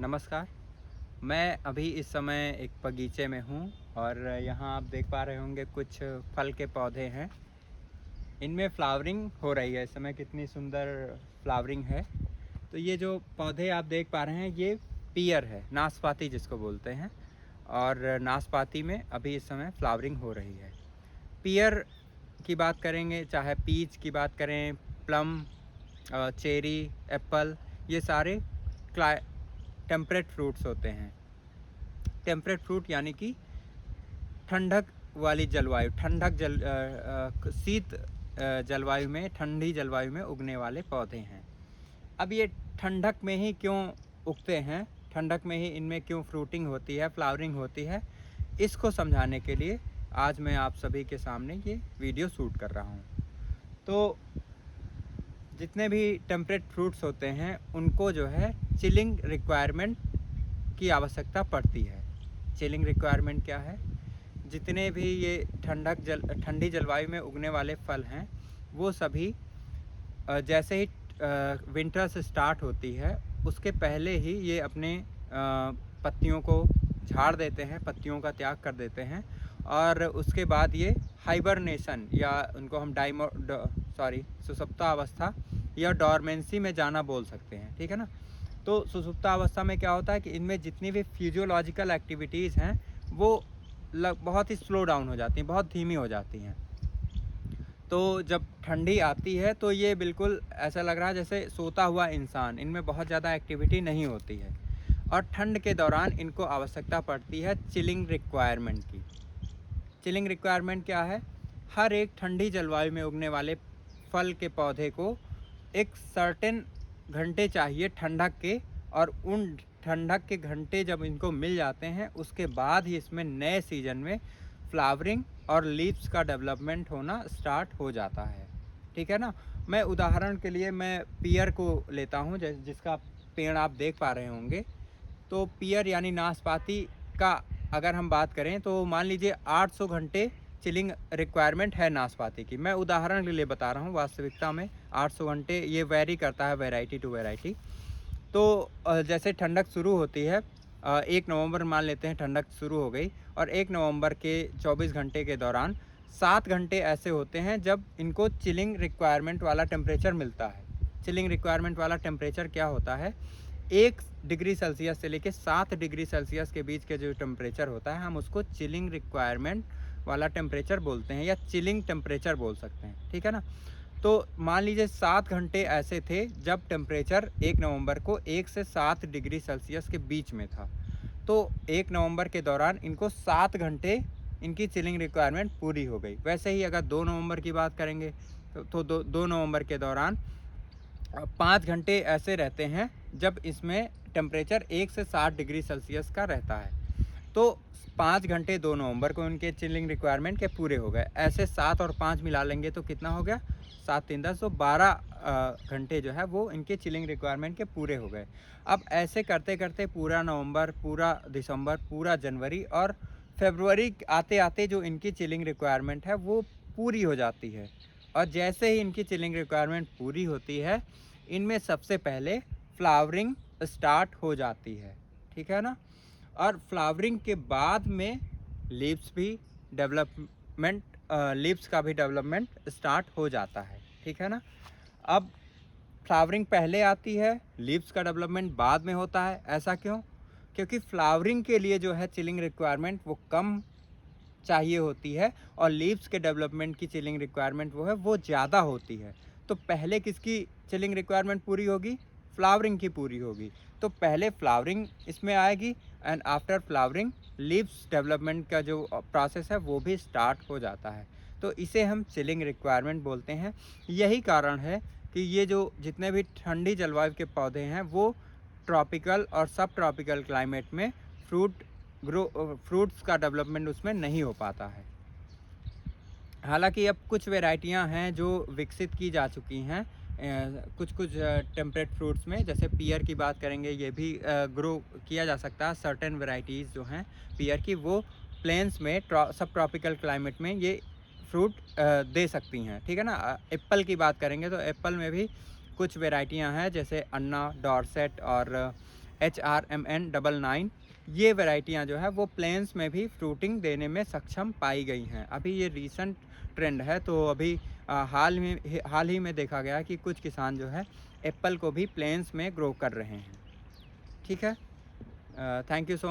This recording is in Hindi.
नमस्कार। मैं अभी इस समय एक बगीचे में हूँ और यहाँ आप देख पा रहे होंगे कुछ फल के पौधे हैं। इनमें फ्लावरिंग हो रही है, इस समय कितनी सुंदर फ्लावरिंग है। तो ये जो पौधे आप देख पा रहे हैं ये पियर है, नाशपाती जिसको बोलते हैं। और नाशपाती में अभी इस समय फ्लावरिंग हो रही है। पियर की बात करेंगे, चाहे पीच की बात करें, प्लम, चेरी, एप्पल, ये सारे टेम्परेट फ्रूट्स होते हैं। टेम्परेट फ्रूट यानी कि ठंडक वाली जलवायु, शीत जलवायु में, ठंडी जलवायु में उगने वाले पौधे हैं। अब ये ठंडक में ही क्यों उगते हैं, ठंडक में ही इनमें क्यों फ्रूटिंग होती है, फ्लावरिंग होती है, इसको समझाने के लिए आज मैं आप सभी के सामने ये वीडियो शूट कर रहा हूँ। तो जितने भी टेम्परेट फ्रूट्स होते हैं उनको जो है चिलिंग रिक्वायरमेंट की आवश्यकता पड़ती है। चिलिंग रिक्वायरमेंट क्या है? जितने भी ये ठंडी जलवायु में उगने वाले फल हैं वो सभी जैसे ही विंटर्स स्टार्ट होती है उसके पहले ही ये अपने पत्तियों को झाड़ देते हैं, पत्तियों का त्याग कर देते हैं और उसके बाद ये हाइबरनेशन या उनको हम सुसुप्ता अवस्था या डॉर्मेंसी में जाना बोल सकते हैं, ठीक है ना। तो सुसुप्ता अवस्था में क्या होता है कि इनमें जितनी भी फिजियोलॉजिकल एक्टिविटीज़ हैं वो बहुत ही स्लो डाउन हो जाती हैं, बहुत धीमी हो जाती हैं। तो जब ठंडी आती है तो ये बिल्कुल ऐसा लग रहा है जैसे सोता हुआ इंसान, इनमें बहुत ज़्यादा एक्टिविटी नहीं होती है और ठंड के दौरान इनको आवश्यकता पड़ती है चिलिंग रिक्वायरमेंट की। चिलिंग रिक्वायरमेंट क्या है? हर एक ठंडी जलवायु में उगने वाले फल के पौधे को एक सर्टेन घंटे चाहिए ठंडक के, और उन ठंडक के घंटे जब इनको मिल जाते हैं उसके बाद ही इसमें नए सीजन में फ्लावरिंग और लीव्स का डेवलपमेंट होना स्टार्ट हो जाता है, ठीक है ना। मैं उदाहरण के लिए मैं पियर को लेता हूँ, जिसका पेड़ आप देख पा रहे होंगे। तो पियर यानी नाशपाती का अगर हम बात करें तो मान लीजिए 800 घंटे चिलिंग रिक्वायरमेंट है नाशपाती की। मैं उदाहरण के लिए बता रहा हूँ, वास्तविकता में 800 घंटे ये वेरी करता है वैरायटी टू वैरायटी। तो जैसे ठंडक शुरू होती है, 1 नवंबर मान लेते हैं ठंडक शुरू हो गई, और 1 नवंबर के 24 घंटे के दौरान 7 घंटे ऐसे होते हैं जब इनको चिलिंग रिक्वायरमेंट वाला टेम्परेचर मिलता है। चिलिंग रिक्वायरमेंट वाला टेम्परेचर क्या होता है? 1 डिग्री सेल्सियस से लेकर 7 डिग्री सेल्सियस के बीच के जो टेम्परेचर होता है हम उसको चिलिंग रिक्वायरमेंट वाला टेम्परेचर बोलते हैं या चिलिंग टेम्परेचर बोल सकते हैं, ठीक है ना। तो मान लीजिए 7 घंटे ऐसे थे जब टेम्परेचर 1 नवंबर को 1 से 7 डिग्री सेल्सियस के बीच में था। तो 1 नवंबर के दौरान इनको 7 घंटे इनकी चिलिंग रिक्वायरमेंट पूरी हो गई। वैसे ही अगर 2 नवंबर की बात करेंगे तो 2 नवंबर के दौरान 5 घंटे ऐसे रहते हैं जब इसमें टेम्परेचर 1 से 7 डिग्री सेल्सियस का रहता है। तो 5 घंटे 2 नवंबर को इनके चिलिंग रिक्वायरमेंट के पूरे हो गए। ऐसे 7 और 5 मिला लेंगे तो कितना हो गया? 7 3 10, तो 12 घंटे जो है वो इनके चिलिंग रिक्वायरमेंट के पूरे हो गए। अब ऐसे करते करते पूरा नवंबर, पूरा दिसंबर, पूरा जनवरी और फरवरी आते आते जो इनकी चिलिंग रिक्वायरमेंट है वो पूरी हो जाती है। और जैसे ही इनकी चिलिंग रिक्वायरमेंट पूरी होती है इनमें सबसे पहले फ्लावरिंग स्टार्ट हो जाती है, ठीक है ना। और फ्लावरिंग के बाद में लीव्स भी डेवलपमेंट लीव्स का भी डेवलपमेंट स्टार्ट हो जाता है, ठीक है ना। अब फ्लावरिंग पहले आती है, लीव्स का डेवलपमेंट बाद में होता है। ऐसा क्यों? क्योंकि फ्लावरिंग के लिए जो है चिलिंग रिक्वायरमेंट वो कम चाहिए होती है और लीव्स के डेवलपमेंट की चिलिंग रिक्वायरमेंट वो है वो ज़्यादा होती है। तो पहले किसकी चिलिंग रिक्वायरमेंट पूरी होगी? फ्लावरिंग की पूरी होगी। तो पहले फ्लावरिंग इसमें आएगी and after flowering leaves development का जो प्रोसेस है वो भी स्टार्ट हो जाता है। तो इसे हम चिलिंग रिक्वायरमेंट बोलते हैं। यही कारण है कि ये जो जितने भी ठंडी जलवायु के पौधे हैं वो ट्रॉपिकल और सब ट्रॉपिकल क्लाइमेट में फ्रूट्स का डेवलपमेंट उसमें नहीं हो पाता है। हालांकि अब कुछ वैरायटियां हैं जो विकसित की जा चुकी हैं कुछ कुछ टेम्परेट फ्रूट्स में। जैसे पियर की बात करेंगे, ये भी ग्रो किया जा सकता है। सर्टेन वैरायटीज़ जो हैं पियर की वो प्लेन्स में सब ट्रॉपिकल क्लाइमेट में ये फ्रूट दे सकती हैं, ठीक है ना। एप्पल की बात करेंगे तो एप्पल में भी कुछ वैरायटियां हैं जैसे अन्ना, डॉर्सेट और HRMN99, ये वैरायटियाँ जो है वो प्लेन्स में भी फ्रूटिंग देने में सक्षम पाई गई हैं। अभी ये रीसेंट ट्रेंड है, तो अभी हाल ही में देखा गया कि कुछ किसान जो है एप्पल को भी प्लेन्स में ग्रो कर रहे हैं। ठीक है, थैंक यू सो